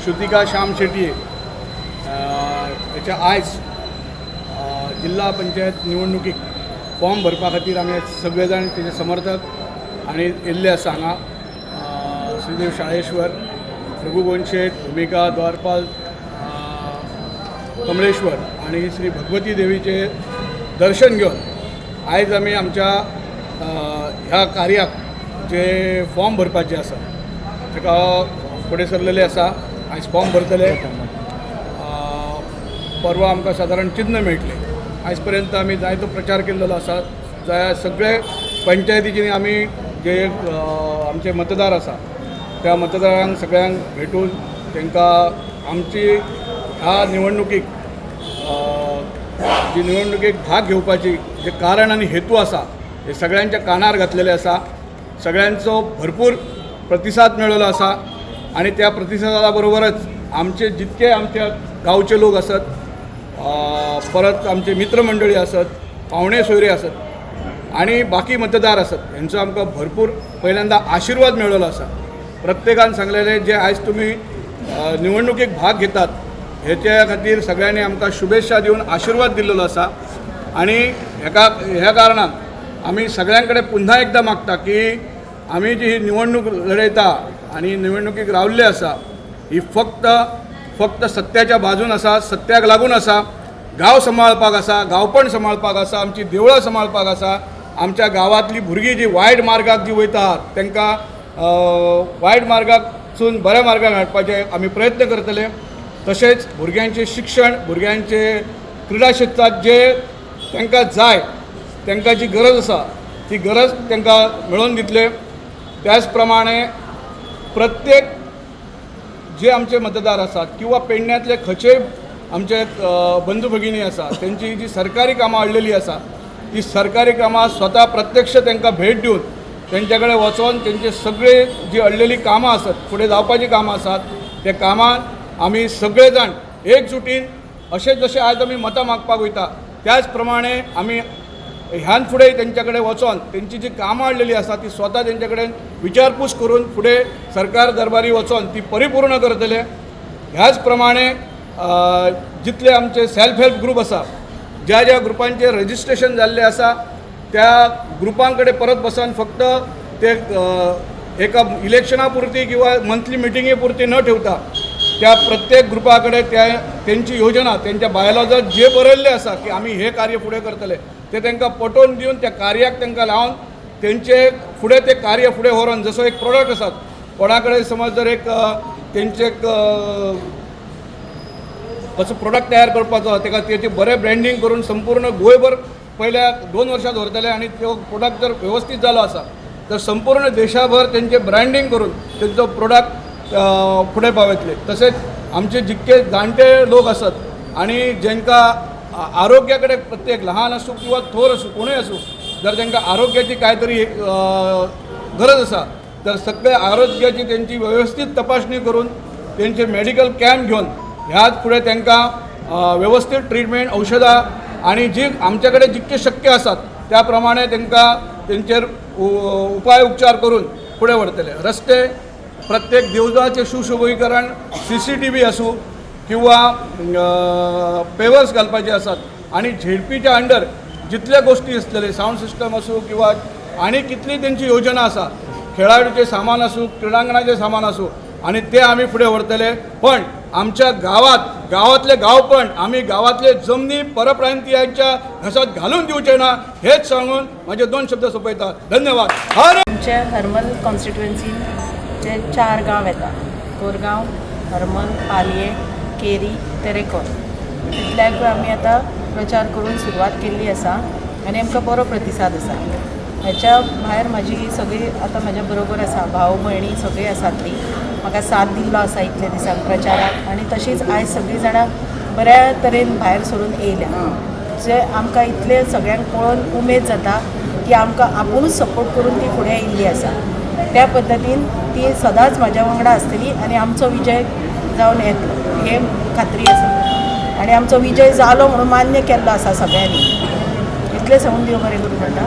श्रुतिका श्याम शेटये याच्या आयज जिल्हा पंचायत निवडणुकीक फॉर्म भरपा खातीर आमी सगळे जाण तेजे समर्थक आनी येल्ले आसा हांगा श्रीदेव शाळेश्वर, रघुवंश शेठ, भूमिका द्वारपाल, कमलेश्वर आणि श्री भगवती देवीचे दर्शन घेवन आयज आमी आमच्या ह्या कार्याक जे फॉर्म भरपाचे आसा ताका फुडें सरलेले आसा. आयज फॉर्म भरतले, परवा आमकां सादारण चिन्ह मेळटले. आयज पर्यंत आमी जायतो प्रचार केल्लो आसा. सगळे पंचायतीची आमी जे आमचे मतदार आसा त्या मतदारांक सगळ्यांक भेटून तांकां आमची ह्या निवडणुकीक जी निवडणुकीक भाग घेवपाची जे कारण आनी हेतू आसा हे सगळ्यांच्या कानार घातलेले आसा. सगळ्यांचो भरपूर प्रतिसाद मेळिल्लो आसा आणि त्या प्रतिसादा बरोबरच आमचे जितके आमच्या गांवचे लोक आसत, परत आमचे मित्रमंडळी आसत, पावणे सोयरे आसत आणि बाकी मतदार आसत हेंचो आमकां भरपूर पहिल्यांदा आशिर्वाद मेळिल्लो आसा. प्रत्येकान सांगलेले जे आयज तुम्ही निवडणुकीक भाग घेतात हेच्या खातीर सगळ्यांनी आमकां शुभेच्छा दिवन आशिर्वाद दिल्लो आसा. आणि ह्या कारणान आमी सगळ्यां कडेन पुन्हा एकदा मागता की आमी जी ही निवडणूक लढयता आणि निवडणुकीक रावल्ले आसा ही फक्त सत्याच्या बाजून आसा, सत्याक लागून आसा. गांव सांबाळपाक आसा, गांवपण सांबाळपाक आसा, आमची देवळां सांबाळपाक आसा. आमच्या गांवांतली भुरगीं जी वायट मार्गाक जी वयतात तांकां वायट मार्गाकसून बऱ्या मार्गाक हाडपाचे आमी प्रयत्न करतले. तशेंच भुरग्यांचें शिक्षण, भुरग्यांचे क्रीडा क्षेत्रात जे तांकां जाय, तांकां जी गरज आसा ती गरज तांकां मेळोवन दितले. त्याच प्रमाणे प्रत्येक जे आमचे मतदार आसात किंवा पेडण्यातले खंयचेय आमचे बंधू भगिनी आसा त्यांची जी सरकारी कामां आडलेली आसा ती सरकारी कामां स्वता प्रत्यक्ष तांकां भेट दिवन तेंच्या कडेन वचोन तेंचे सगळे जी अडलेली कामां आसात, फुडें जावपाची कामां आसात ते कामां आमी सगळे जाण एकजुटीन अशें जशें आयज आमी मतां मागपाक वयता त्याच प्रमाणे आमी ह्यान फुडें तेंच्या कडेन वचोन तेंची जी कामां आडलेली आसा ती स्वता तेंच्या कडेन विचारपूस करून फुडें सरकार दरबारी वचोन ती परिपूर्ण करतले. ह्याच प्रमाणे जितले आमचे सेल्फ हेल्प ग्रूप आसा, ज्या ज्या ग्रुपांचे रजिस्ट्रेशन जाल्ले आसा त्या ग्रुपां कडेन परत बसून फक्त ते एका इलेक्शना पुरती किंवा मंथली मिटिंगे पुरती न ठेवता त्या प्रत्येक ग्रुपा कडेन त्यांची योजना, त्यांच्या बायोलॉजात जे बरयल्ले आसा की आमी हे कार्य फुडें करतले ते तांकां पटोवन दिवन त्या कार्याक तांकां लावन तेंचे फुडें ते कार्य फुडें व्हरून जसो एक प्रोडक्ट आसात कोणा कडेन समज जर एक तेंचे कसो प्रोडक्ट तयार करपाचो ताका तेचे बरें ब्रँडींग करून संपूर्ण गोंयभर पयल्या 2 वर्सां दवरतले आणि तो प्रोडक्ट जर व्यवस्थित जालो आसा तर संपूर्ण देशाभर तेंचे ब्रँडींग करून तेंचो प्रोडक्ट फुडें पावयतले. तसेच आमचे जितके जाणटे लोक आसात आणि जेंकां आरोग्या कडेन प्रत्येक ल्हान आसूं किंवा थोर आसूं कोणूय आसूं जर तांकां आरोग्याची काय तरी गरज आसा तर सगळे आरोग्याची त्यांची व्यवस्थित तपासणी करून त्यांचे मेडिकल कॅम्प घेवन ह्याच फुडें तांकां व्यवस्थित ट्रीटमेंट, औषधां आणि जी आमच्याकडे जितके शक्य आसात त्या प्रमाणे तांकां तेंचेर उपाय उपचार करून फुडें व्हरतले. रस्ते प्रत्येक देवळाचे सुशोभीकरण, CCTV आसूं किंवा पेवर्स घालपाचे आसात आणि झेडपीच्या अंडर जितले गोष्टी आसतले साऊंड सिस्टम आसूं किंवा आणि कितली तेंची योजना आसा, खेळाडूचे सामान आसूं, क्रीडांगणाचे सामान आसूं आणि ते आमी फुडें व्हरतले. पण आमच्या गावातले गांवपण आमी गावातले जमनी परप्रांतीयांच्या घशात घालून दिवचे ना हेच सांगून माझे 2 शब्द सोंपयता. धन्यवाद. आमच्या हरमल कॉन्स्टिट्युएन्सीचे 4 गांव येतात. कोरगांव, हरमल, पालये, केरी, तेरेकोल. तितल्याक आमी आतां प्रचार करून सुरवात केल्ली आसा आनी आमकां बरो प्रतिसाद आसा. हेच्या भायर म्हाजी सगळी आतां म्हाज्या बरोबर आसा, भाव भयणी सगळीं आसात ती म्हाका साथ दिल्लो आसा इतले दिसांक प्रचाराक. आनी तशीच आयज सगळीं जाणां बऱ्या तरेन भायर सरून येयल्या जे आमकां इतले सगळ्यांक पळोवन उमेद जाता की आमकां आपुणूच सपोर्ट करून ती फुडें येयल्ली आसा. त्या पद्दतीन ती सदांच म्हाज्या वांगडा आसतली आनी आमचो विजय जावन येतलो हे खात्री आसा. आनी आमचो विजय जालो म्हणून मान्य केल्लो आसा सगळ्यांनी. इतलें सांगून देव बरें करूं म्हणटा.